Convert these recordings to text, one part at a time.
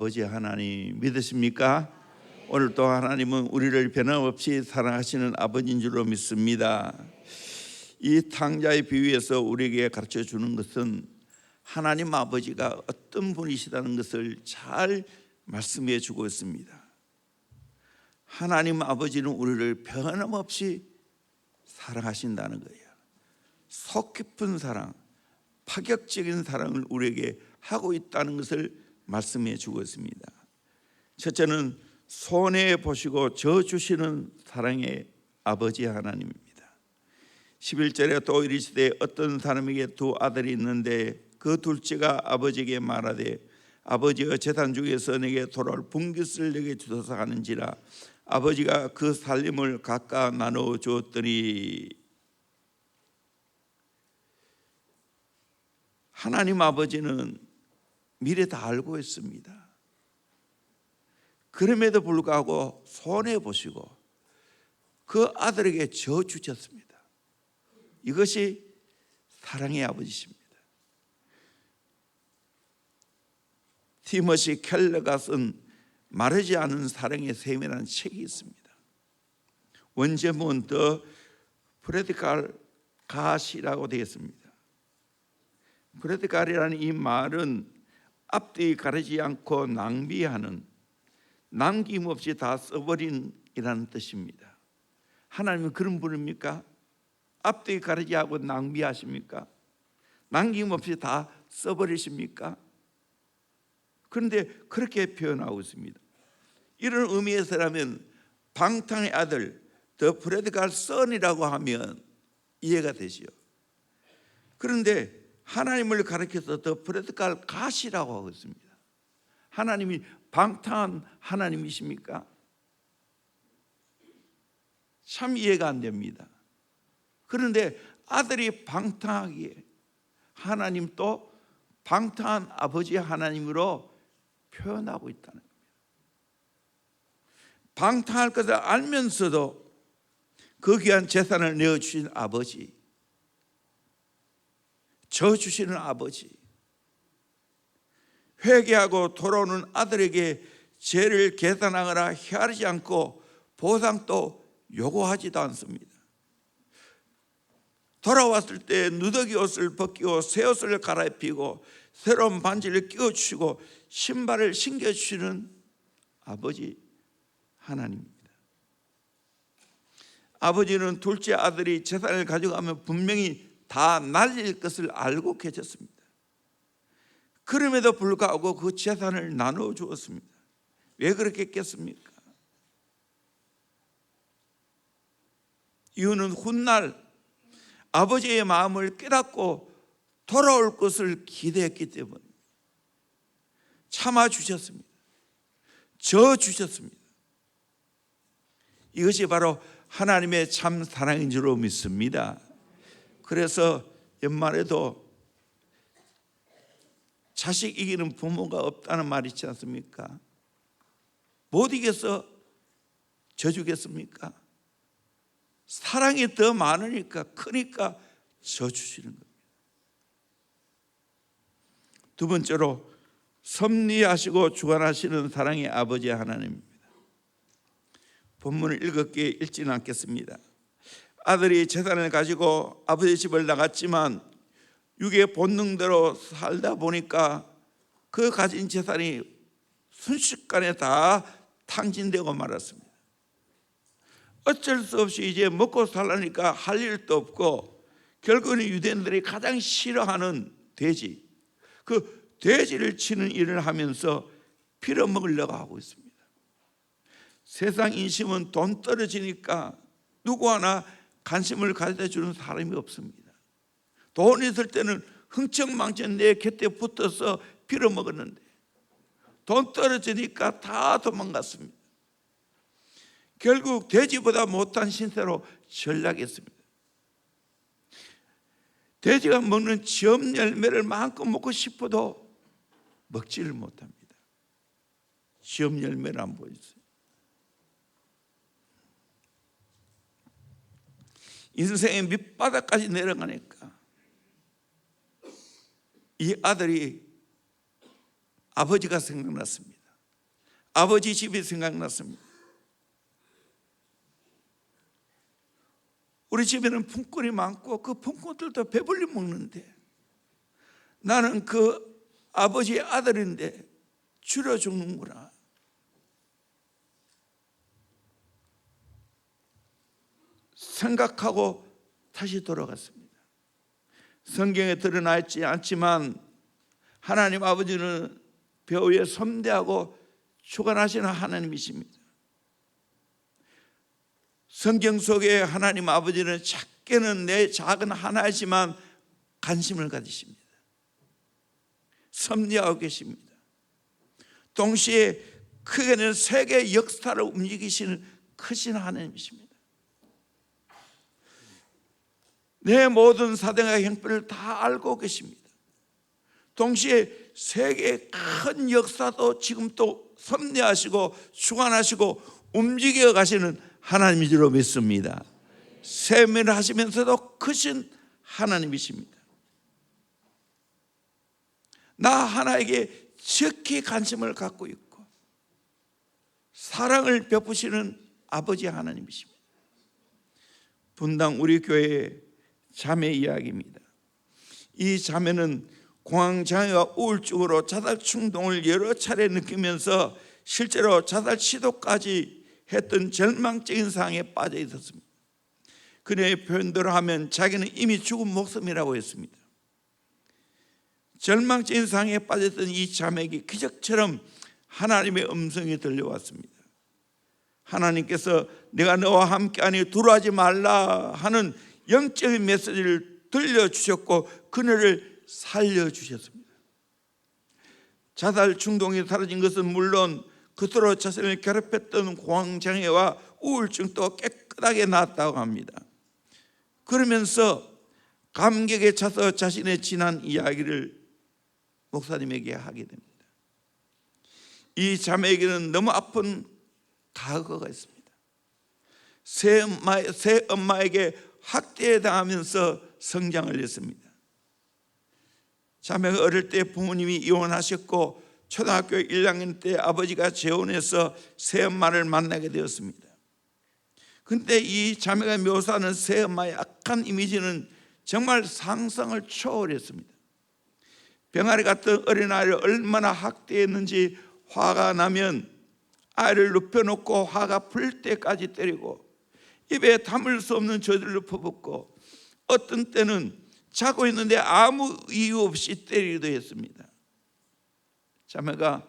아버지 하나님 믿으십니까? 오늘 또 하나님은 우리를 변함없이 사랑하시는 아버지인 줄로 믿습니다. 이 탕자의 비유에서 우리에게 가르쳐 주는 것은 하나님 아버지가 어떤 분이시다는 것을 잘 말씀해 주고 있습니다. 하나님 아버지는 우리를 변함없이 사랑하신다는 거예요. 속 깊은 사랑, 파격적인 사랑을 우리에게 하고 있다는 것을 말씀해 주고 있습니다. 첫째는 손해 보시고 저 주시는 사랑의 아버지 하나님입니다. 11절에 또 이르시되 어떤 사람에게 두 아들이 있는데 그 둘째가 아버지에게 말하되 아버지여 재단 중에서 내게 돌아올 분깃을 내게 주소서 하는지라 아버지가 그 살림을 각각 나누어 주었더니 하나님 아버지는 미래 다 알고 있습니다. 그럼에도 불구하고 손해 보시고 그 아들에게 저 주셨습니다. 이것이 사랑의 아버지십니다. 티머시 켈러가 쓴 마르지 않은 사랑의 셈이라는 책이 있습니다. 원제목은 더 프레디칼 갓이라고 되어 있습니다. 프레디칼이라는 이 말은 앞뒤 가리지 않고 낭비하는, 남김없이 다 써버린 이라는 뜻입니다. 하나님은 그런 분입니까? 앞뒤 가리지 않고 낭비하십니까? 남김없이 다 써버리십니까? 그런데 그렇게 표현하고 있습니다. 이런 의미에서라면 방탕의 아들, 더 프레디칼 선이라고 하면 이해가 되지요. 그런데 하나님을 가리켜서 더 프레디칼 갓이라고 하고 있습니다. 하나님이 방탕한 하나님이십니까? 참 이해가 안 됩니다. 그런데 아들이 방탕하기에 하나님 또 방탕한 아버지 하나님으로 표현하고 있다는 겁니다. 방탕할 것을 알면서도 그 귀한 재산을 내어주신 아버지, 저 주시는 아버지, 회개하고 돌아오는 아들에게 죄를 계산하거나 헤아리지 않고 보상도 요구하지도 않습니다. 돌아왔을 때 누더기 옷을 벗기고 새 옷을 갈아입히고 새로운 반지를 끼워주시고 신발을 신겨주시는 아버지 하나님입니다. 아버지는 둘째 아들이 재산을 가져가면 분명히 다 날릴 것을 알고 계셨습니다. 그럼에도 불구하고 그 재산을 나누어 주었습니다. 왜 그렇게 했겠습니까? 이유는 훗날 아버지의 마음을 깨닫고 돌아올 것을 기대했기 때문에 참아 주셨습니다. 저 주셨습니다. 이것이 바로 하나님의 참 사랑인 줄로 믿습니다. 그래서 연말에도 자식 이기는 부모가 없다는 말 있지 않습니까? 못 이겨서 져주겠습니까? 사랑이 더 많으니까 크니까 져주시는 겁니다. 두 번째로 섭리하시고 주관하시는 사랑의 아버지 하나님입니다. 본문을 읽었기에 읽지는 않겠습니다. 아들이 재산을 가지고 아버지 집을 나갔지만 육의 본능대로 살다 보니까 그 가진 재산이 순식간에 다 탕진되고 말았습니다. 어쩔 수 없이 이제 먹고 살라니까 할 일도 없고 결국은 유대인들이 가장 싫어하는 돼지, 그 돼지를 치는 일을 하면서 빌어먹으려고 하고 있습니다. 세상 인심은 돈 떨어지니까 누구 하나 관심을 가져다 주는 사람이 없습니다. 돈 있을 때는 흥청망청 내 곁에 붙어서 빌어먹었는데 돈 떨어지니까 다 도망갔습니다. 결국 돼지보다 못한 신세로 전락했습니다. 돼지가 먹는 지엄 열매를 마음껏 먹고 싶어도 먹지를 못합니다. 지엄 열매를 안 보였어요. 인생의 밑바닥까지 내려가니까 이 아들이 아버지가 생각났습니다. 아버지 집이 생각났습니다. 우리 집에는 품꾼이 많고 그 품꾼들도 배불리 먹는데 나는 그 아버지의 아들인데 줄여 죽는구나. 생각하고 다시 돌아갔습니다. 성경에 드러나 있지 않지만 하나님 아버지는 배후에 섬대하고 주관하시는 하나님이십니다. 성경 속에 하나님 아버지는 작게는 내 작은 하나이지만 관심을 가지십니다. 섭리하고 계십니다. 동시에 크게는 세계 역사를 움직이시는 크신 하나님이십니다. 내 모든 사정의 형편을 다 알고 계십니다. 동시에 세계의 큰 역사도 지금 또 섭리하시고 주관하시고 움직여 가시는 하나님인 줄로 믿습니다. 세밀하시면서도 크신 하나님이십니다. 나 하나에게 지극히 관심을 갖고 있고 사랑을 베푸시는 아버지 하나님이십니다. 분당 우리 교회의 자매 이야기입니다. 이 자매는 공황장애와 우울증으로 자살 충동을 여러 차례 느끼면서 실제로 자살 시도까지 했던 절망적인 상황에 빠져 있었습니다. 그녀의 표현대로 하면 자기는 이미 죽은 목숨이라고 했습니다. 절망적인 상황에 빠졌던 이 자매에게 기적처럼 하나님의 음성이 들려왔습니다. 하나님께서 내가 너와 함께하니 두려워하지 말라 하는 영적인 메시지를 들려주셨고 그녀를 살려주셨습니다. 자살 충동이 사라진 것은 물론 그토록 자신을 괴롭혔던 공황장애와 우울증도 깨끗하게 나았다고 합니다. 그러면서 감격에 차서 자신의 지난 이야기를 목사님에게 하게 됩니다. 이 자매에게는 너무 아픈 과거가 있습니다. 새 엄마에게 학대당하면서 성장을 했습니다. 자매가 어릴 때 부모님이 이혼하셨고 초등학교 1학년 때 아버지가 재혼해서 새엄마를 만나게 되었습니다. 그런데 이 자매가 묘사하는 새엄마의 악한 이미지는 정말 상상을 초월했습니다. 병아리 같은 어린아이를 얼마나 학대했는지 화가 나면 아이를 눕혀놓고 화가 풀 때까지 때리고 입에 담을 수 없는 저주를 퍼붓고 어떤 때는 자고 있는데 아무 이유 없이 때리기도 했습니다. 자매가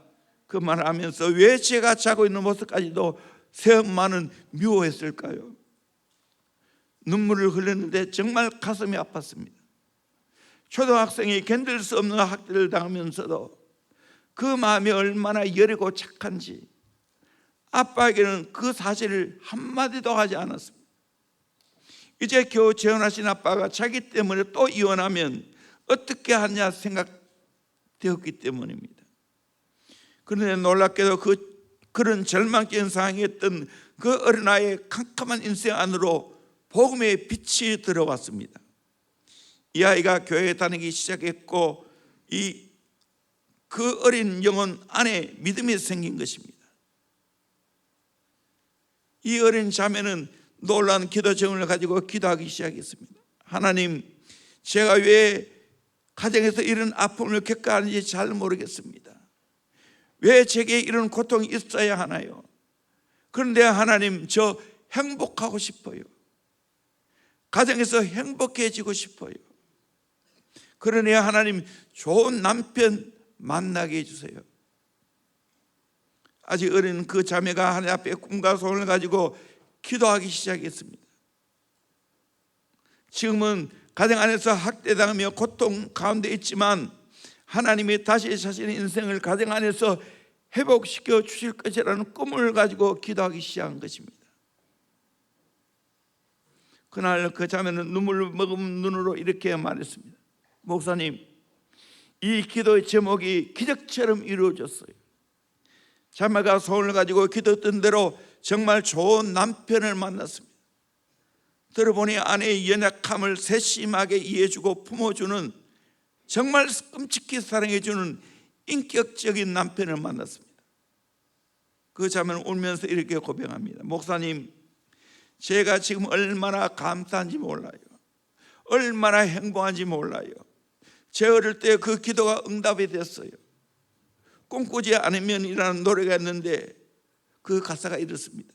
그 말을 하면서 왜 제가 자고 있는 모습까지도 새엄마는 미워했을까요? 눈물을 흘렸는데 정말 가슴이 아팠습니다. 초등학생이 견딜 수 없는 학대를 당하면서도 그 마음이 얼마나 여리고 착한지 아빠에게는 그 사실을 한마디도 하지 않았습니다. 이제 겨우 재혼하신 아빠가 자기 때문에 또 이혼하면 어떻게 하냐 생각되었기 때문입니다. 그런데 놀랍게도 그런 절망적인 상황이었던 그 어린아이의 캄캄한 인생 안으로 복음의 빛이 들어왔습니다. 이 아이가 교회에 다니기 시작했고 그 어린 영혼 안에 믿음이 생긴 것입니다. 이 어린 자매는 놀라운 기도 제목을 가지고 기도하기 시작했습니다. 하나님, 제가 왜 가정에서 이런 아픔을 겪어야 하는지 잘 모르겠습니다. 왜 제게 이런 고통이 있어야 하나요? 그런데 하나님, 저 행복하고 싶어요. 가정에서 행복해지고 싶어요. 그러니 하나님, 좋은 남편 만나게 해주세요. 아직 어린 그 자매가 하나님 앞에 꿈과 소원을 가지고 기도하기 시작했습니다. 지금은 가정 안에서 학대당하며 고통 가운데 있지만 하나님이 다시 자신의 인생을 가정 안에서 회복시켜 주실 것이라는 꿈을 가지고 기도하기 시작한 것입니다. 그날 그 자매는 눈물을 머금은 눈으로 이렇게 말했습니다. 목사님, 이 기도의 제목이 기적처럼 이루어졌어요. 자매가 소원을 가지고 기도했던 대로 정말 좋은 남편을 만났습니다. 들어보니 아내의 연약함을 세심하게 이해해주고 품어주는 정말 끔찍히 사랑해주는 인격적인 남편을 만났습니다. 그 자매는 울면서 이렇게 고백합니다. 목사님, 제가 지금 얼마나 감사한지 몰라요. 얼마나 행복한지 몰라요. 제 어릴 때 그 기도가 응답이 됐어요. 꿈꾸지 않으면이라는 노래가 있는데 그 가사가 이렇습니다.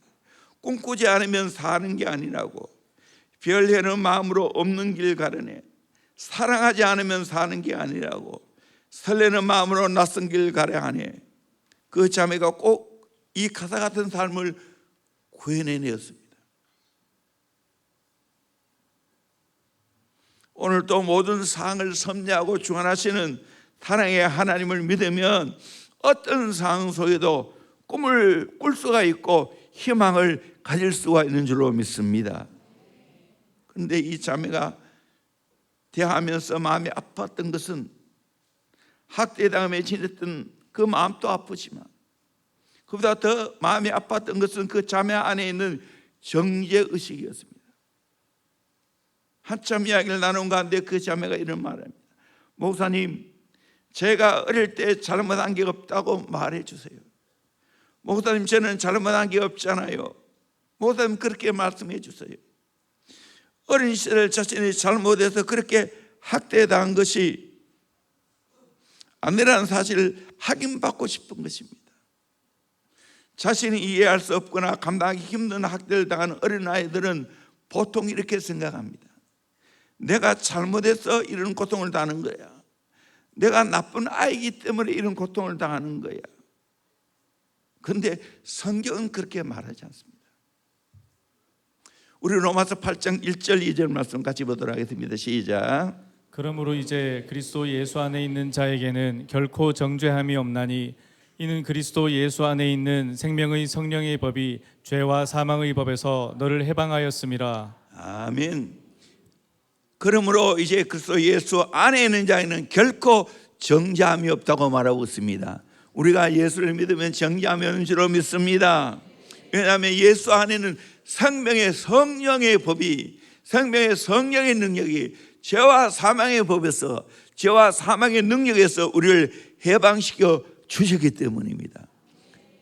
꿈꾸지 않으면 사는 게 아니라고, 별해는 마음으로 없는 길 가려네. 사랑하지 않으면 사는 게 아니라고, 설레는 마음으로 낯선 길 가려 하네. 그 자매가 꼭 이 가사 같은 삶을 구해내었습니다. 오늘도 모든 상황을 섭리하고 주관하시는 사랑의 하나님을 믿으면 어떤 상황 속에도 꿈을 꿀 수가 있고 희망을 가질 수가 있는 줄로 믿습니다. 그런데 이 자매가 대하면서 마음이 아팠던 것은 학대당함에 지냈던 그 마음도 아프지만 그보다 더 마음이 아팠던 것은 그 자매 안에 있는 정죄의식이었습니다. 한참 이야기를 나눈 가운데 그 자매가 이런 말을 합니다. 목사님, 제가 어릴 때 잘못한 게 없다고 말해 주세요. 목사님, 저는 잘못한 게 없잖아요. 목사님, 그렇게 말씀해 주세요. 어린 시절 자신이 잘못해서 그렇게 학대당한 것이 아니라는 사실을 확인받고 싶은 것입니다. 자신이 이해할 수 없거나 감당하기 힘든 학대를 당하는 어린아이들은 보통 이렇게 생각합니다. 내가 잘못해서 이런 고통을 당하는 거야. 내가 나쁜 아이기 때문에 이런 고통을 당하는 거야. 그런데 성경은 그렇게 말하지 않습니다. 우리 로마서 8장 1절 2절 말씀 같이 보도록 하겠습니다. 시작. 그러므로 이제 그리스도 예수 안에 있는 자에게는 결코 정죄함이 없나니 이는 그리스도 예수 안에 있는 생명의 성령의 법이 죄와 사망의 법에서 너를 해방하였음이라. 아멘. 그러므로 이제 그리스도 예수 안에 있는 자에는 결코 정죄함이 없다고 말하고 있습니다. 우리가 예수를 믿으면 정죄함이 없는 줄로 믿습니다. 왜냐하면 예수 안에는 생명의 성령의 법이, 생명의 성령의 능력이 죄와 사망의 법에서, 죄와 사망의 능력에서 우리를 해방시켜 주셨기 때문입니다.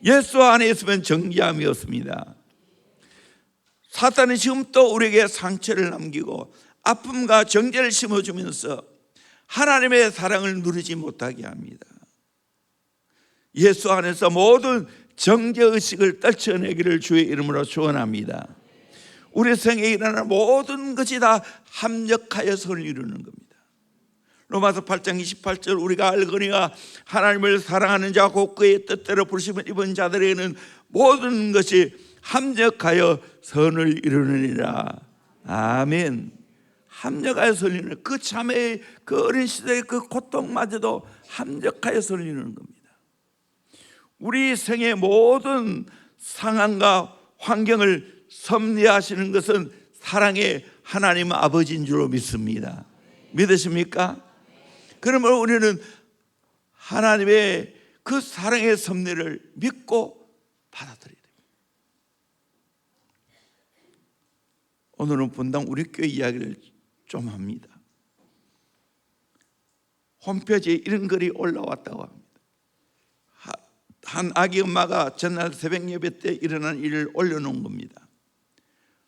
예수 안에 있으면 정죄함이 없습니다. 사탄은 지금 또 우리에게 상처를 남기고 아픔과 정죄를 심어주면서 하나님의 사랑을 누리지 못하게 합니다. 예수 안에서 모든 정죄의식을 떨쳐내기를 주의 이름으로 축원합니다. 우리 생에 일어나는 모든 것이 다 합력하여 선을 이루는 겁니다. 로마서 8장 28절 우리가 알거니와 하나님을 사랑하는 자 곧 그의 뜻대로 부르심을 입은 자들에게는 모든 것이 합력하여 선을 이루느니라. 아멘. 합력하여 선을 이루는, 그 자매의 그 어린 시대의 그 고통마저도 합력하여 선을 이루는 겁니다. 우리 생의 모든 상황과 환경을 섭리하시는 것은 사랑의 하나님 아버지인 줄로 믿습니다. 믿으십니까? 그러면 우리는 하나님의 그 사랑의 섭리를 믿고 받아들여야 됩니다. 오늘은 분당 우리 교회 이야기를 좀 합니다. 홈페이지에 이런 글이 올라왔다고 합니다. 한 아기 엄마가 전날 새벽 예배 때 일어난 일을 올려놓은 겁니다.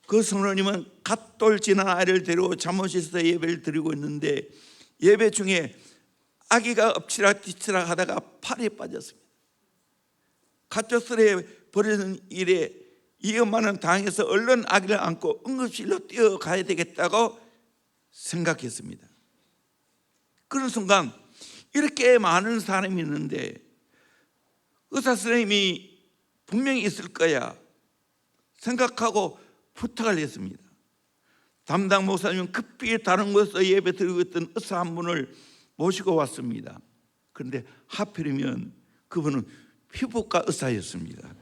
그 성도님은 갓돌 지난 아이를 데리고 잠옷에서 예배를 드리고 있는데 예배 중에 아기가 엎치락 뒤치락 하다가 팔에 빠졌습니다. 갑작스레 벌어진 일에 이 엄마는 당해서 얼른 아기를 안고 응급실로 뛰어가야 되겠다고 생각했습니다. 그런 순간 이렇게 많은 사람이 있는데 의사 선생님이 분명히 있을 거야 생각하고 부탁을 했습니다. 담당 목사님은 급히 다른 곳에서 예배 드리고 있던 의사 한 분을 모시고 왔습니다. 그런데 하필이면 그분은 피부과 의사였습니다.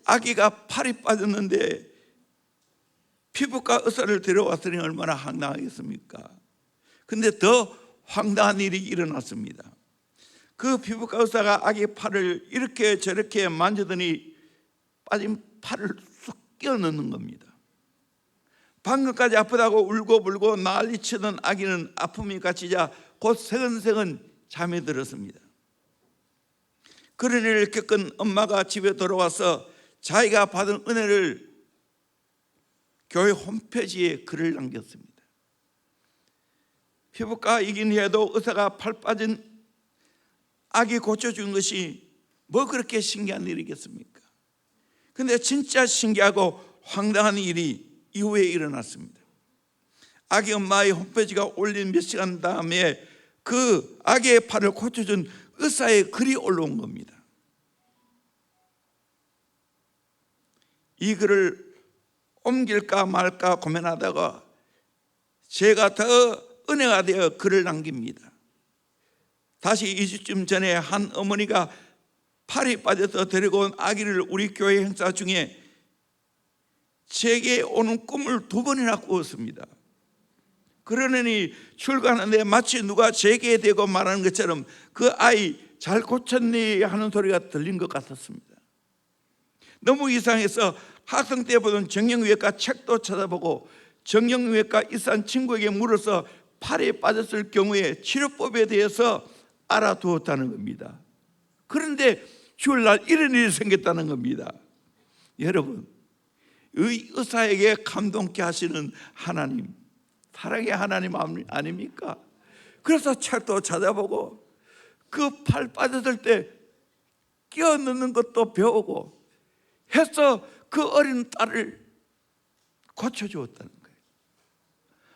아기가 팔이 빠졌는데 피부과 의사를 데려왔으니 얼마나 황당하겠습니까? 그런데 더 황당한 일이 일어났습니다. 그 피부과 의사가 아기 팔을 이렇게 저렇게 만지더니 빠진 팔을 쑥 끼워 넣는 겁니다. 방금까지 아프다고 울고불고 난리치던 아기는 아픔이 갇히자 곧 새근새근 잠에 들었습니다. 그런 일을 겪은 엄마가 집에 돌아와서 자기가 받은 은혜를 교회 홈페이지에 글을 남겼습니다. 피부과 이긴 해도 의사가 팔 빠진 아기 고쳐준 것이 뭐 그렇게 신기한 일이겠습니까? 근데 진짜 신기하고 황당한 일이 이후에 일어났습니다. 아기 엄마의 홈페이지가 올린 몇 시간 다음에 그 아기의 팔을 고쳐준 의사의 글이 올라온 겁니다. 이 글을 옮길까 말까 고민하다가 제가 더 은혜가 되어 글을 남깁니다. 다시 2주쯤 전에 한 어머니가 팔이 빠져서 데리고 온 아기를 우리 교회 행사 중에 제게 오는 꿈을 2번이나 꾸었습니다. 그러느니 출가하는데 마치 누가 제게 대고 말하는 것처럼 그 아이 잘 고쳤니 하는 소리가 들린 것 같았습니다. 너무 이상해서 학생 때 보던 정형외과 책도 찾아보고 정형외과 입사한 친구에게 물어서 팔이 빠졌을 경우에 치료법에 대해서 알아두었다는 겁니다. 그런데 주일날 이런 일이 생겼다는 겁니다. 여러분, 의사에게 감동케 하시는 하나님, 사랑의 하나님 아닙니까? 그래서 책도 찾아보고 그 팔 빠졌을 때 끼워 넣는 것도 배우고 해서 그 어린 딸을 고쳐주었다는 거예요.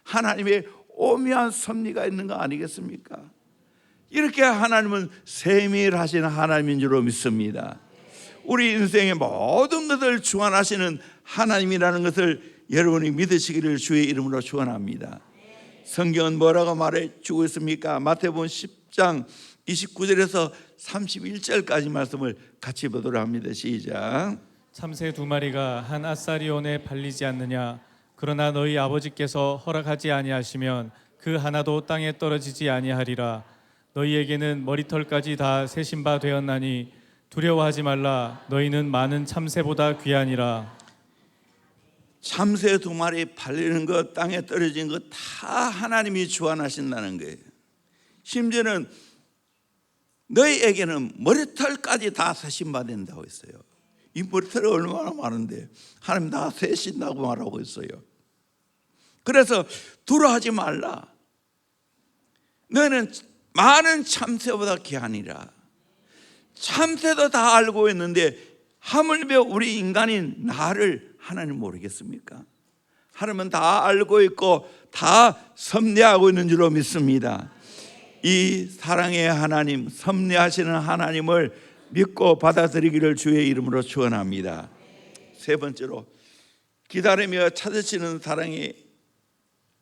하나님의 오묘한 섭리가 있는 거 아니겠습니까? 이렇게 하나님은 세밀하신 하나님인 줄로 믿습니다. 우리 인생의 모든 것을 주관하시는 하나님이라는 것을 여러분이 믿으시기를 주의 이름으로 축원합니다. 성경은 뭐라고 말해주고 있습니까? 마태복음 10장 29절에서 31절까지 말씀을 같이 보도록 합니다. 시작. 참새 2마리가 한 아사리온에 팔리지 않느냐? 그러나 너희 아버지께서 허락하지 아니하시면 그 하나도 땅에 떨어지지 아니하리라. 너희에게는 머리털까지 다 세신 바 되었나니 두려워하지 말라. 너희는 많은 참새보다 귀하니라. 참새 2마리 팔리는 것, 땅에 떨어진 것 다 하나님이 주관하신다는 거예요. 심지어는 너희에게는 머리털까지 다 세신 바 된다고 했어요. 이 머리털이 얼마나 많은데 하나님 다 세신다고 말하고 있어요. 그래서 두려워하지 말라. 너희는 많은 참새보다 귀하니라. 참새도 다 알고 있는데 하물며 우리 인간인 나를 하나님 모르겠습니까? 하나님은 다 알고 있고 다 섭리하고 있는 줄로 믿습니다. 이 사랑의 하나님, 섭리하시는 하나님을 믿고 받아들이기를 주의 이름으로 축원합니다. 세 번째로 기다리며 찾으시는 사랑의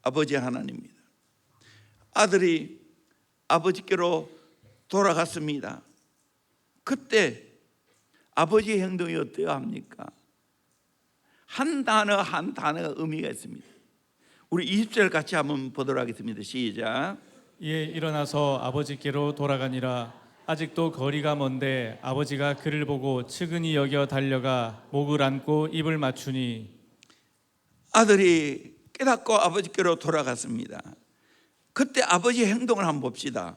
아버지 하나님입니다. 아들이 아버지께로 돌아갔습니다. 그때 아버지의 행동이 어때야 합니까? 한 단어 한 단어가 의미가 있습니다. 우리 20절 같이 한번 보도록 하겠습니다. 시작. 이에 일어나서 아버지께로 돌아가니라. 아직도 거리가 먼데 아버지가 그를 보고 측은히 여겨 달려가 목을 안고 입을 맞추니. 아들이 깨닫고 아버지께로 돌아갔습니다. 그때 아버지의 행동을 한번 봅시다.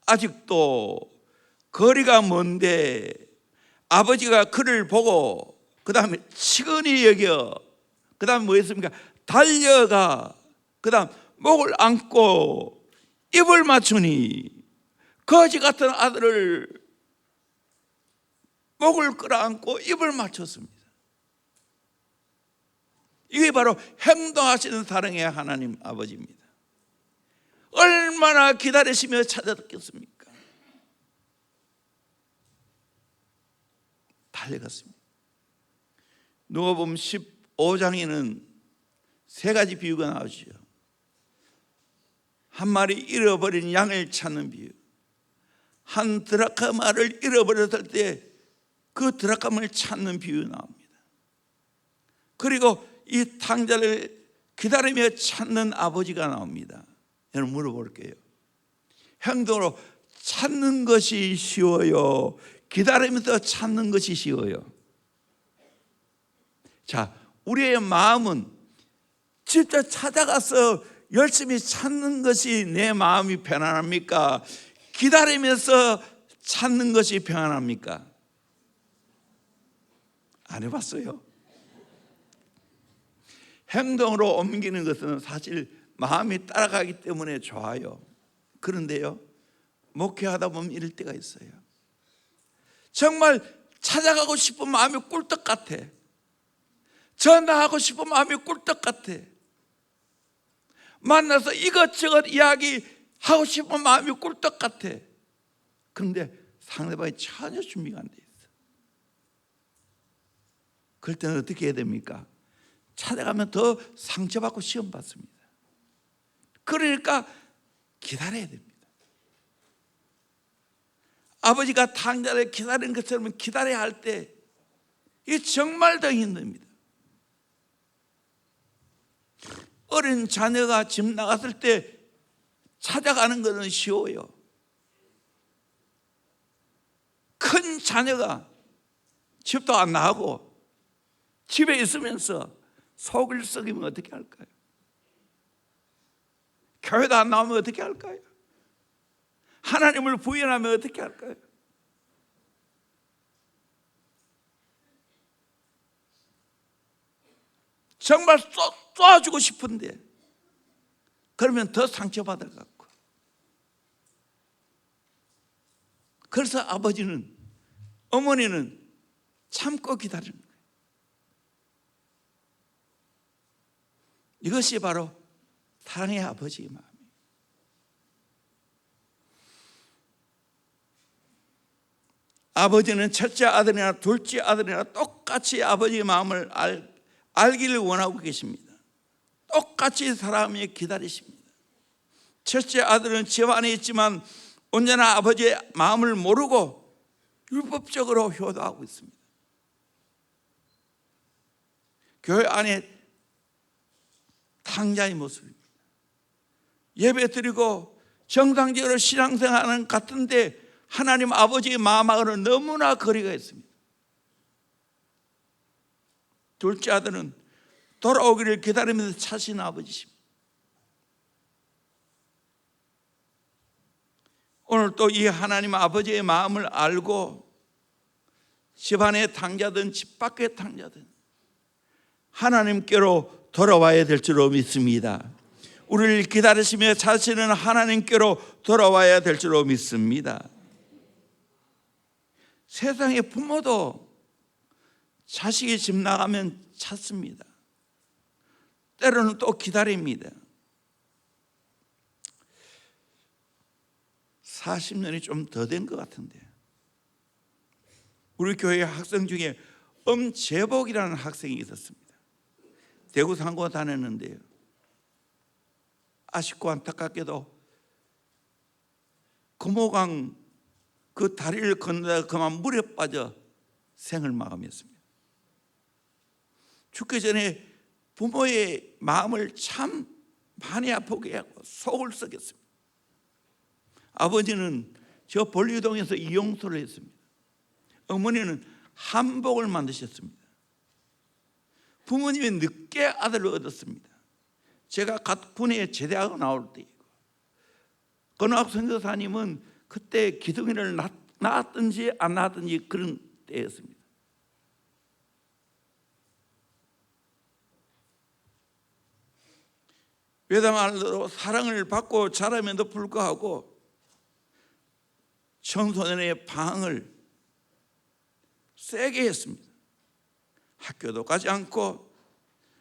아직도 거리가 먼데 아버지가 그를 보고 그 다음에 측은히 여겨, 그 다음에 뭐였습니까? 달려가, 그 다음 목을 안고 입을 맞추니. 거지 같은 아들을 목을 끌어안고 입을 맞췄습니다. 이게 바로 행동하시는 사랑의 하나님 아버지입니다. 얼마나 기다리시며 찾아듣겠습니까? 달려갔습니다. 누가복음 15장에는 3가지 비유가 나오죠. 한 마리 잃어버린 양을 찾는 비유, 한 드라크마를 잃어버렸을 때 그 드라크마를 찾는 비유 나옵니다. 그리고 이 탕자를 기다리며 찾는 아버지가 나옵니다. 여러분 물어볼게요. 행동으로 찾는 것이 쉬워요? 기다리면서 찾는 것이 쉬워요? 자, 우리의 마음은 직접 찾아가서 열심히 찾는 것이 내 마음이 편안합니까? 기다리면서 찾는 것이 평안합니까? 안 해봤어요. 행동으로 옮기는 것은 사실 마음이 따라가기 때문에 좋아요. 그런데요, 목회하다 보면 이럴 때가 있어요. 정말 찾아가고 싶은 마음이 꿀떡 같아. 전화하고 싶은 마음이 꿀떡 같아. 만나서 이것저것 이야기하고 싶은 마음이 꿀떡 같아. 그런데 상대방이 전혀 준비가 안 돼 있어. 그럴 때는 어떻게 해야 됩니까? 찾아가면 더 상처받고 시험 받습니다. 그러니까 기다려야 됩니다. 아버지가 탕자를 기다리는 것처럼 기다려야 할 때 이게 정말 더 힘듭니다. 어린 자녀가 집 나갔을 때 찾아가는 것은 쉬워요. 큰 자녀가 집도 안 나가고 집에 있으면서 속을 썩이면 어떻게 할까요? 교회도 안 나오면 어떻게 할까요? 하나님을 부인하면 어떻게 할까요? 정말 쏘아주고 싶은데 그러면 더 상처받을 것 같고. 그래서 아버지는, 어머니는 참고 기다리는 거예요. 이것이 바로 사랑의 아버지의 마음이에요. 아버지는 첫째 아들이나 둘째 아들이나 똑같이 아버지의 마음을 알기를 원하고 계십니다. 똑같이 사람이 기다리십니다. 첫째 아들은 집 안에 있지만 언제나 아버지의 마음을 모르고 율법적으로 효도하고 있습니다. 교회 안에 탕자의 모습입니다. 예배 드리고 정상적으로 신앙생활하는 같은데 하나님 아버지의 마음하고는 너무나 거리가 있습니다. 둘째 아들은 돌아오기를 기다리면서 찾으신 아버지십니다. 오늘 또 이 하나님 아버지의 마음을 알고 집안의 탕자든 집 밖의 탕자든 하나님께로 돌아와야 될 줄로 믿습니다. 우리를 기다리시며 찾으시는 하나님께로 돌아와야 될 줄로 믿습니다. 세상의 부모도 자식이 집 나가면 찾습니다. 때로는 또 기다립니다. 40년이 좀 더 된 것 같은데 우리 교회 학생 중에 엄재복이라는 학생이 있었습니다. 대구 상고 다녔는데요, 아쉽고 안타깝게도 금호강 그 다리를 건너다가 그만 물에 빠져 생을 마감했습니다. 죽기 전에 부모의 마음을 참 많이 아프게 하고 속을 썩였습니다. 아버지는 저 볼리동에서 이용소를 했습니다. 어머니는 한복을 만드셨습니다. 부모님이 늦게 아들을 얻었습니다. 제가 갓 군에 제대하고 나올 때이고, 건학 선교사님은 그때 기둥이를 낳았든지 안 낳았든지 그런 때였습니다. 외담아들로 사랑을 받고 자라면도 불구하고 청소년의 방황을 세게 했습니다. 학교도 가지 않고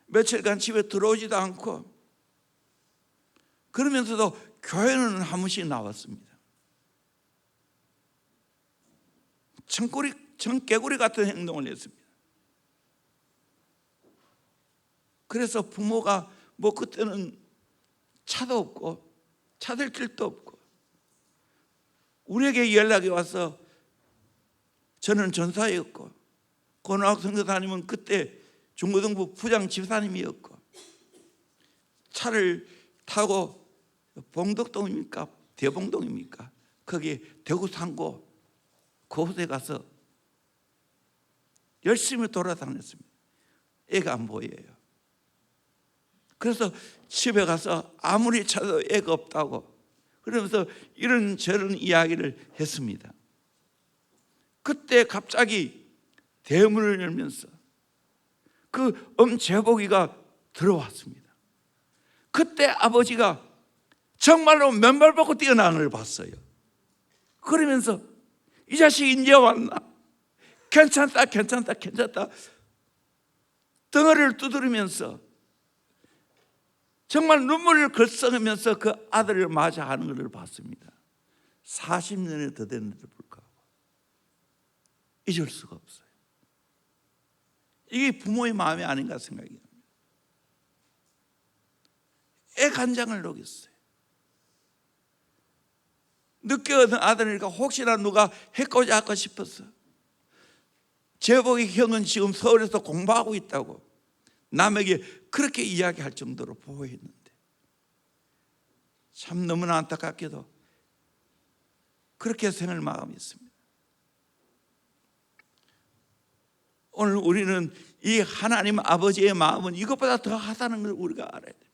며칠간 집에 들어오지도 않고, 그러면서도 교회는 한 번씩 나왔습니다. 청개구리 같은 행동을 했습니다. 그래서 부모가 그때는 차도 없고 차들 길도 없고 우리에게 연락이 와서, 저는 전사였고 고등학 선교사님은 그때 중고등부 부장 집사님이었고, 차를 타고 봉덕동입니까 대봉동입니까 거기 대구 상고 그곳에 가서 열심히 돌아다녔습니다. 애가 안 보여요. 그래서 집에 가서 아무리 찾아도 애가 없다고 그러면서 이런저런 이야기를 했습니다. 그때 갑자기 대문을 열면서 그 엄제복이가 들어왔습니다. 그때 아버지가 정말로 맨발 벗고 뛰어나는 걸 봤어요. 그러면서 이 자식이 이제 왔나? 괜찮다 괜찮다 괜찮다 덩어리를 두드리면서 정말 눈물을 글썽이면서 그 아들을 맞이하는 것을 봤습니다. 40년이 더 됐는데도 불구하고 잊을 수가 없어요. 이게 부모의 마음이 아닌가 생각이 납니다. 애간장을 녹였어요. 늦게 얻은 아들이니까 혹시나 누가 해코지 할까 싶어서 제복의 형은 지금 서울에서 공부하고 있다고 남에게 그렇게 이야기할 정도로 보호했는데 참 너무나 안타깝게도 그렇게 생을 마감했습니다. 오늘 우리는 이 하나님 아버지의 마음은 이것보다 더 하다는 걸 우리가 알아야 돼요.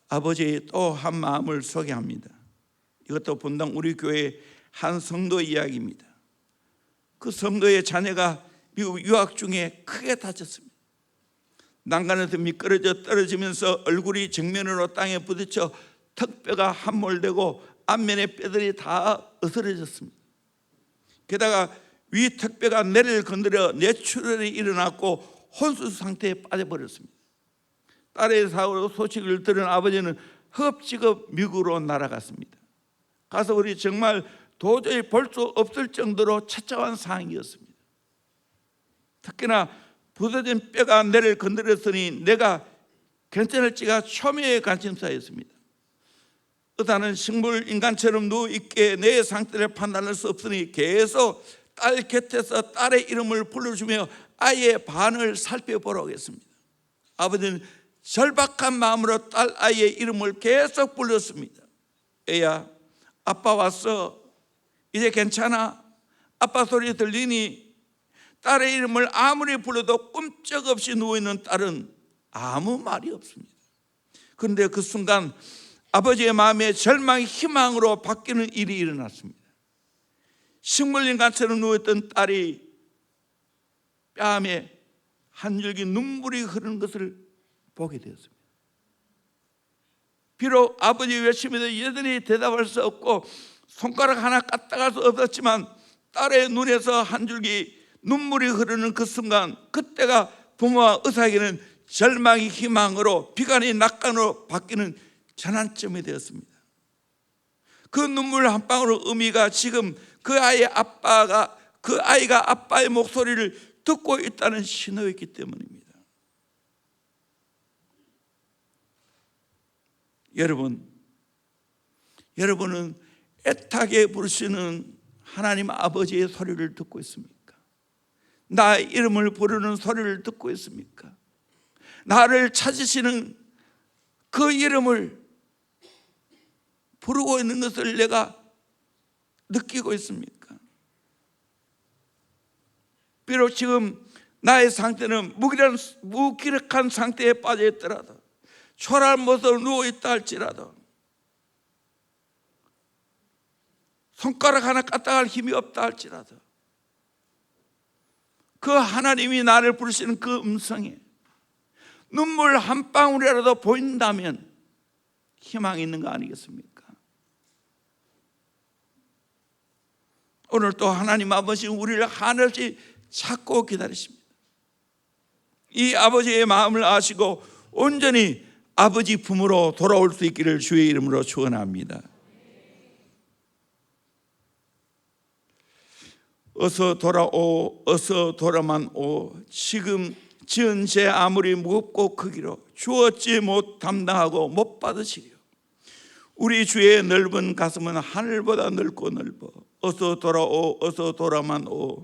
아버지의 또 한 마음을 소개합니다. 이것도 분당 우리 교회 한 성도 이야기입니다. 그 성도의 자녀가 미국 유학 중에 크게 다쳤습니다. 난간에서 미끄러져 떨어지면서 얼굴이 정면으로 땅에 부딪혀 턱뼈가 함몰되고 앞면의 뼈들이 다 으스러졌습니다. 게다가 위 턱뼈가 뇌를 건드려 뇌출혈이 일어났고 혼수 상태에 빠져버렸습니다. 딸의 사고로 소식을 들은 아버지는 허겁지겁 미국으로 날아갔습니다. 가서 우리 정말 도저히 볼 수 없을 정도로 처참한 상황이었습니다. 특히나 부서진 뼈가 뇌를 건드렸으니 내가 괜찮을지가 초미의 관심사였습니다. 의사는 식물 인간처럼 누워있게 내 상태를 판단할 수 없으니 계속 딸 곁에서 딸의 이름을 불러주며 아이의 반응을 살펴보라고 했습니다. 아버지는 절박한 마음으로 딸 아이의 이름을 계속 불렀습니다. 애야, 아빠 왔어. 이제 괜찮아. 아빠 소리 들리니? 딸의 이름을 아무리 불러도 꼼짝없이 누워있는 딸은 아무 말이 없습니다. 그런데 그 순간 아버지의 마음에 절망이 희망으로 바뀌는 일이 일어났습니다. 식물인간처럼 누워있던 딸이 뺨에 한 줄기 눈물이 흐르는 것을 보게 되었습니다. 비록 아버지 외침에도 여전히 대답할 수 없고 손가락 하나 까딱할 수 없었지만 딸의 눈에서 한 줄기 눈물이 흐르는 그 순간, 그때가 부모와 의사에게는 절망이 희망으로, 비관이 낙관으로 바뀌는 전환점이 되었습니다. 그 눈물 한 방울의 의미가 지금 그 아이가 아빠의 목소리를 듣고 있다는 신호였기 때문입니다. 여러분은 애타게 부르시는 하나님 아버지의 소리를 듣고 있습니까? 나의 이름을 부르는 소리를 듣고 있습니까? 나를 찾으시는 그 이름을 부르고 있는 것을 내가 느끼고 있습니까? 비록 지금 나의 상태는 무기력한 상태에 빠져 있더라도, 초라한 모습으로 누워있다 할지라도, 손가락 하나 까딱할 힘이 없다 할지라도, 그 하나님이 나를 부르시는 그 음성에 눈물 한 방울이라도 보인다면 희망이 있는 거 아니겠습니까? 오늘 또 하나님 아버지는 우리를 한없이 찾고 기다리십니다. 이 아버지의 마음을 아시고 온전히 아버지 품으로 돌아올 수 있기를 주의 이름으로 축원합니다. 어서 돌아오, 어서 돌아만 오. 지금 지은 죄 아무리 무겁고 크기로 주었지 못 담당하고 못 받으시리요. 우리 주의 넓은 가슴은 하늘보다 넓고 넓어. 어서 돌아오, 어서 돌아만 오.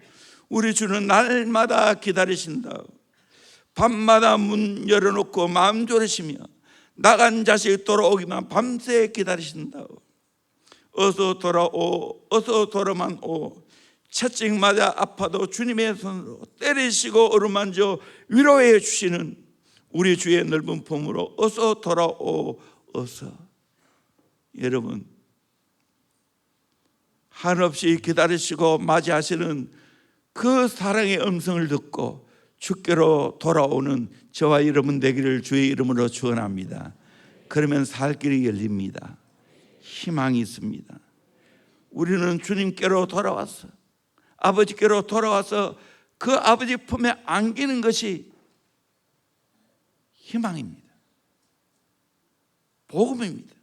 우리 주는 날마다 기다리신다. 밤마다 문 열어놓고 마음 졸이시며 나간 자식 돌아오기만 밤새 기다리신다. 어서 돌아오, 어서 돌아만 오. 채찍마다 아파도 주님의 손으로 때리시고 어루만져 위로해 주시는 우리 주의 넓은 품으로 어서 돌아오, 어서. 여러분, 한없이 기다리시고 맞이하시는 그 사랑의 음성을 듣고 주께로 돌아오는 저와 여러분 되기를 주의 이름으로 축원합니다. 그러면 살 길이 열립니다. 희망이 있습니다. 우리는 주님께로 돌아와서, 아버지께로 돌아와서 그 아버지 품에 안기는 것이 희망입니다. 복음입니다.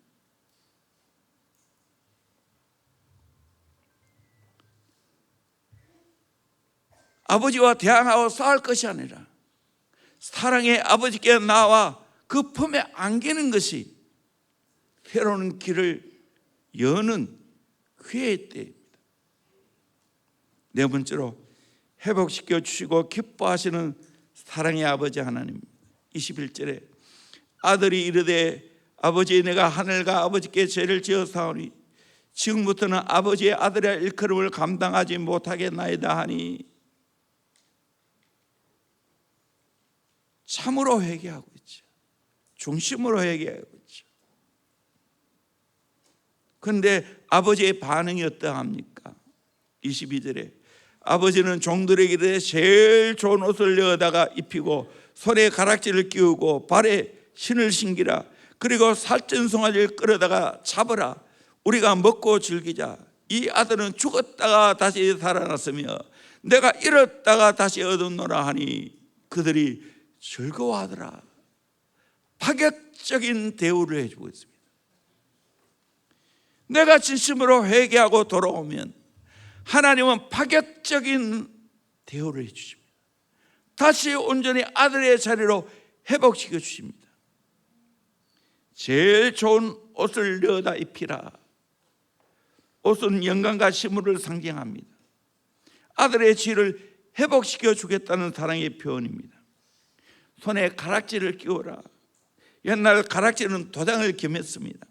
아버지와 대항하고 싸울 것이 아니라 사랑의 아버지께 나와 그 품에 안기는 것이 새로운 길을 여는 기회의 때입니다. 네 번째로 회복시켜 주시고 기뻐하시는 사랑의 아버지 하나님. 21절에 아들이 이르되 아버지 내가 하늘과 아버지께 죄를 지었사오니 지금부터는 아버지의 아들의 일컬음을 감당하지 못하겠나이다 하니 참으로 회개하고 있죠. 중심으로 회개하고 있죠. 그런데 아버지의 반응이 어떠합니까? 22절에 아버지는 종들에게 이르되 제일 좋은 옷을 내어다가 입히고 손에 가락지를 끼우고 발에 신을 신기라. 그리고 살찐 송아지를 끌어다가 잡으라. 우리가 먹고 즐기자. 이 아들은 죽었다가 다시 살아났으며 내가 잃었다가 다시 얻었노라 하니 그들이 즐거워하더라. 파격적인 대우를 해주고 있습니다. 내가 진심으로 회개하고 돌아오면 하나님은 파격적인 대우를 해주십니다. 다시 온전히 아들의 자리로 회복시켜 주십니다. 제일 좋은 옷을 내어다 입히라. 옷은 영광과 시물을 상징합니다. 아들의 지를 회복시켜 주겠다는 사랑의 표현입니다. 손에 가락지를 끼워라. 옛날 가락지는 도장을 겸했습니다.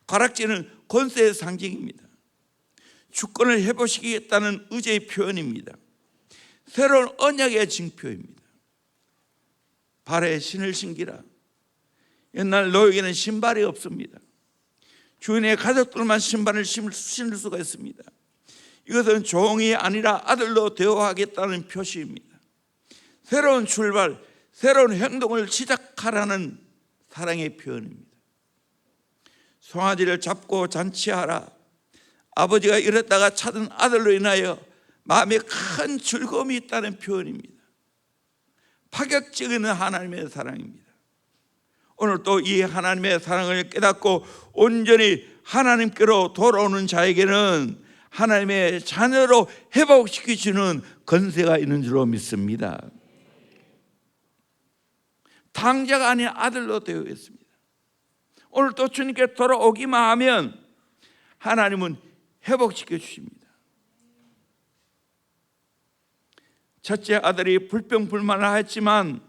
가락지는 권세의 상징입니다. 주권을 회복시키겠다는 의지의 표현입니다. 새로운 언약의 징표입니다. 발에 신을 신기라. 옛날 노예에게는 신발이 없습니다. 주인의 가족들만 신발을 신을 수가 있습니다. 이것은 종이 아니라 아들로 대우하겠다는 표시입니다. 새로운 출발, 새로운 행동을 시작하라는 사랑의 표현입니다. 송아지를 잡고 잔치하라. 아버지가 잃었다가 찾은 아들로 인하여 마음에 큰 즐거움이 있다는 표현입니다. 파격적인 하나님의 사랑입니다. 오늘 또 이 하나님의 사랑을 깨닫고 온전히 하나님께로 돌아오는 자에게는 하나님의 자녀로 회복시키시는 권세가 있는 줄로 믿습니다. 탕자가 아닌 아들로 되어 있습니다. 오늘 또 주님께 돌아오기만 하면 하나님은 회복시켜 주십니다. 첫째 아들이 불평불만을 했지만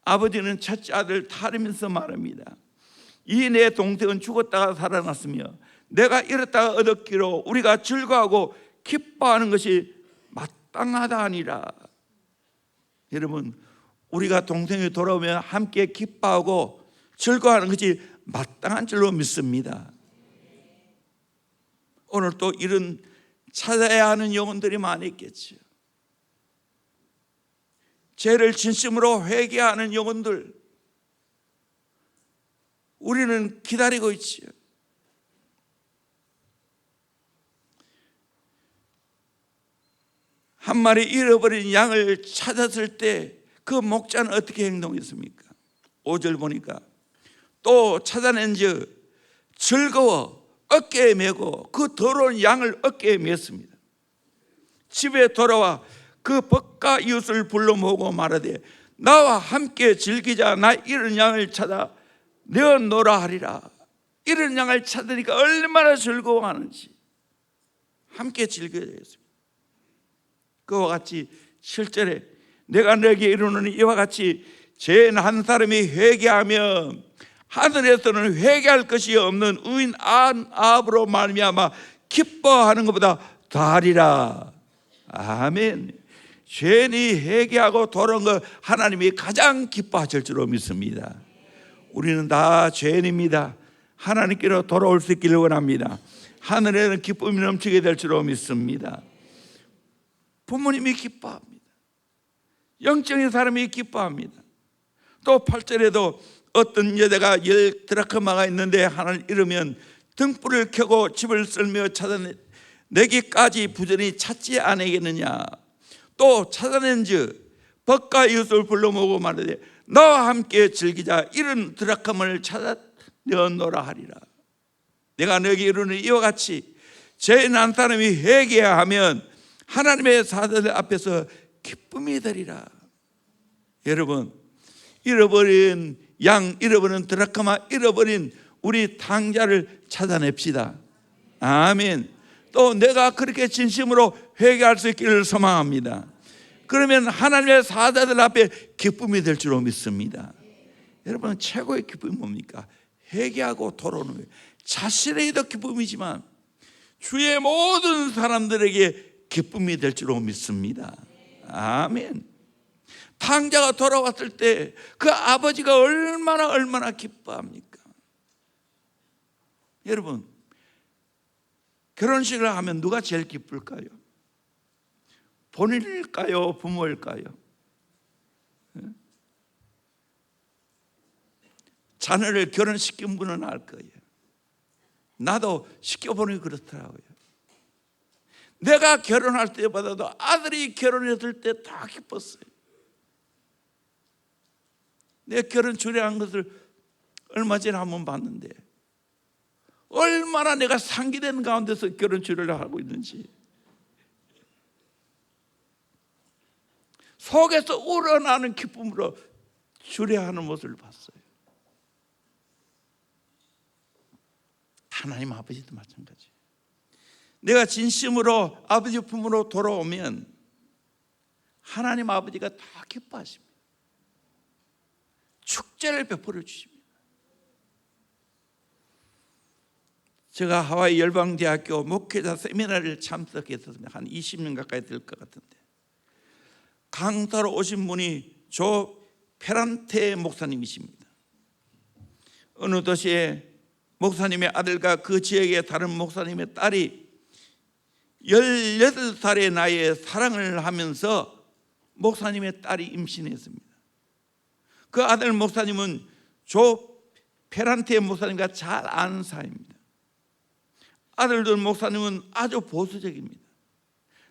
아버지는 첫째 아들을 타르면서 말합니다. 이 내 동생은 죽었다가 살아났으며 내가 잃었다가 얻었기로 우리가 즐거워하고 기뻐하는 것이 마땅하다 하니라. 여러분, 우리가 동생이 돌아오면 함께 기뻐하고 즐거워하는 것이 마땅한 줄로 믿습니다. 오늘 또 이런 찾아야 하는 영혼들이 많이 있겠죠. 죄를 진심으로 회개하는 영혼들, 우리는 기다리고 있지요. 한 마리 잃어버린 양을 찾았을 때 그 목자는 어떻게 행동했습니까? 5절 보니까 또 찾아낸즉 즐거워 어깨에 메고 그 더러운 양을 어깨에 맸습니다. 집에 돌아와 그 벗가 이웃을 불러 모으고 말하되 나와 함께 즐기자. 나 이런 양을 찾아 내어놓으라 하리라. 이런 양을 찾으니까 얼마나 즐거워하는지 함께 즐겨야 되겠습니다. 그와 같이 7절에 내가 너에게 이르노니 이와 같이 죄 한 사람이 회개하면 하늘에서는 회개할 것이 없는 의인 아합으로 말미암아 기뻐하는 것보다 더하리라. 아멘. 죄인이 회개하고 돌아온 것 하나님이 가장 기뻐하실 줄로 믿습니다. 우리는 다 죄인입니다. 하나님께로 돌아올 수 있기를 원합니다. 하늘에는 기쁨이 넘치게 될 줄로 믿습니다. 부모님이 기뻐합니다. 영적인 사람이 기뻐합니다. 또 8절에도 어떤 여자가 10드라크마가 있는데 하나를 잃으면 등불을 켜고 집을 쓸며 찾아내기까지 부지런히 찾지 아니겠느냐. 또 찾아낸즉 벗과 이웃을 불러 모으고 말하되 너와 함께 즐기자. 이런 드라크마를 찾아내어노라 하리라. 내가 너에게 이르노니 이와 같이 죄 난 사람이 회개하면 하나님의 사자들 앞에서 기쁨이 되리라. 여러분, 잃어버린 양, 잃어버린 드라크마, 잃어버린 우리 탕자를 찾아냅시다. 아멘. 또 내가 그렇게 진심으로 회개할 수 있기를 소망합니다. 그러면 하나님의 사자들 앞에 기쁨이 될 줄로 믿습니다. 여러분, 최고의 기쁨이 뭡니까? 회개하고 돌아오는 거예요. 자신에게도 기쁨이지만 주의 모든 사람들에게 기쁨이 될 줄로 믿습니다. 아멘. 탕자가 돌아왔을 때 그 아버지가 얼마나 기뻐합니까? 여러분, 결혼식을 하면 누가 제일 기쁠까요? 본인일까요? 부모일까요? 자녀를 결혼시킨 분은 알 거예요. 나도 시켜보니 그렇더라고요. 내가 결혼할 때보다도 아들이 결혼했을 때 다 기뻤어요. 내 결혼 초래한 것을 얼마 전에 한번 봤는데 얼마나 내가 상기된 가운데서 결혼 초래를 하고 있는지 속에서 우러나는 기쁨으로 주례하는 모습을 봤어요. 하나님 아버지도 마찬가지. 내가 진심으로 아버지 품으로 돌아오면 하나님 아버지가 다 기뻐하십니다. 축제를 베풀어 주십니다. 제가 하와이 열방대학교 목회자 세미나를 참석했었습니다. 한 20년 가까이 될 것 같은데 강사로 오신 분이 조 페란테 목사님이십니다. 어느 도시에 목사님의 아들과 그 지역의 다른 목사님의 딸이 18살의 나이에 사랑을 하면서 목사님의 딸이 임신했습니다. 그 아들 목사님은 조 페란테 목사님과 잘 아는 사이입니다. 아들들 목사님은 아주 보수적입니다.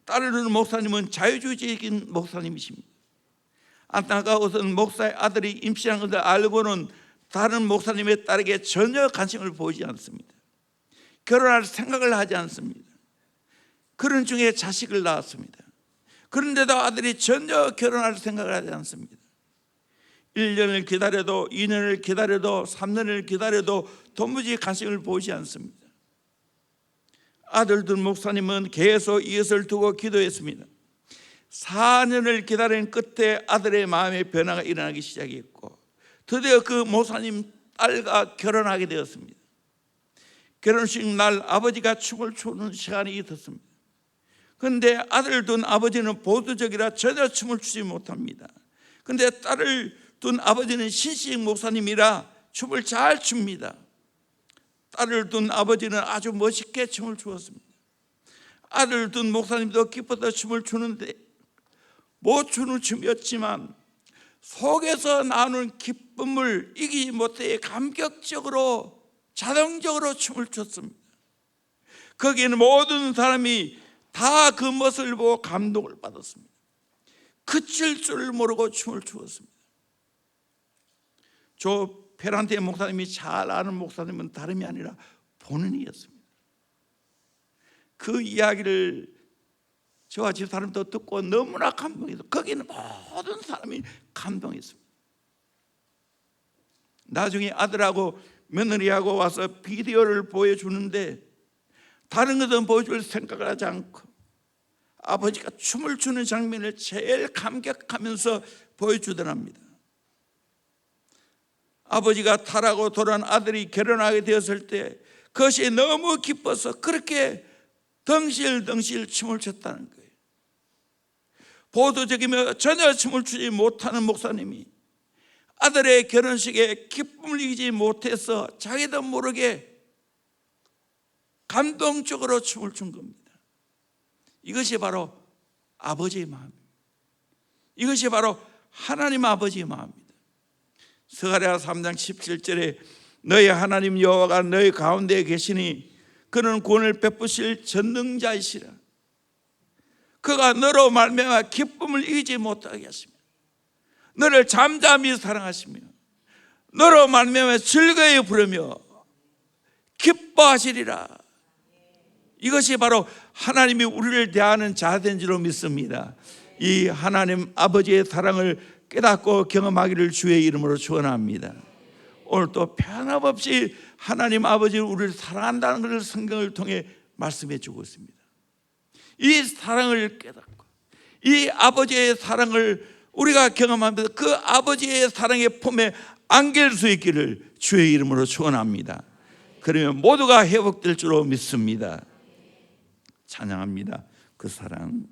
딸들 목사님은 자유주의적인 목사님이십니다. 안타까워서는 목사의 아들이 임신한 것을 알고는 다른 목사님의 딸에게 전혀 관심을 보이지 않습니다. 결혼할 생각을 하지 않습니다. 그런 중에 자식을 낳았습니다. 그런데도 아들이 전혀 결혼할 생각을 하지 않습니다. 1년을 기다려도 2년을 기다려도 3년을 기다려도 도무지 관심을 보이지 않습니다. 아들들 목사님은 계속 이웃을 두고 기도했습니다. 4년을 기다린 끝에 아들의 마음의 변화가 일어나기 시작했고 드디어 그 목사님 딸과 결혼하게 되었습니다. 결혼식 날 아버지가 춤을 추는 시간이 있었습니다. 그런데 아들을 둔 아버지는 보수적이라 전혀 춤을 추지 못합니다. 그런데 딸을 둔 아버지는 신식 목사님이라 춤을 잘 춥니다. 딸을 둔 아버지는 아주 멋있게 춤을 추었습니다. 아들을 둔 목사님도 기뻐서 춤을 추는데 못 추는 춤이었지만 속에서 나오는 기쁨을 이기지 못해 감격적으로 자동적으로 춤을 췄습니다. 거기에는 모든 사람이 다 그 모습을 보고 감동을 받았습니다. 그칠 줄 모르고 춤을 추었습니다. 조 페란테 목사님이 잘 아는 목사님은 다름이 아니라 본인이었습니다. 그 이야기를 저와 집 사람도 듣고 너무나 감동해서 거기는 모든 사람이 감동했습니다. 나중에 아들하고 며느리하고 와서 비디오를 보여주는데 다른 것은 보여줄 생각을 하지 않고 아버지가 춤을 추는 장면을 제일 감격하면서 보여주더랍니다. 아버지가 타라고 돌아온 아들이 결혼하게 되었을 때 그것이 너무 기뻐서 그렇게 덩실덩실 춤을 췄다는 거예요. 보수적이며 전혀 춤을 추지 못하는 목사님이 아들의 결혼식에 기쁨을 이기지 못해서 자기도 모르게 감동적으로 춤을 춘 겁니다. 이것이 바로 아버지의 마음입니다. 이것이 바로 하나님 아버지의 마음입니다. 스가랴 3장 17절에 너희 하나님 여호와가 너희 가운데에 계시니 그는 구원을 베푸실 전능자이시라. 그가 너로 말미암아 기쁨을 이기지 못하게 하시며 너를 잠잠히 사랑하시며 너로 말미암아 즐거이 부르며 기뻐하시리라. 이것이 바로 하나님이 우리를 대하는 자세인 줄로 믿습니다. 이 하나님 아버지의 사랑을 깨닫고 경험하기를 주의 이름으로 축원합니다. 오늘 또 변함없이 하나님 아버지는 우리를 사랑한다는 것을 성경을 통해 말씀해 주고 있습니다. 이 사랑을 깨닫고 이 아버지의 사랑을 우리가 경험하면서 그 아버지의 사랑의 품에 안길 수 있기를 주의 이름으로 축원합니다. 그러면 모두가 회복될 줄로 믿습니다. 찬양합니다. 그 사랑.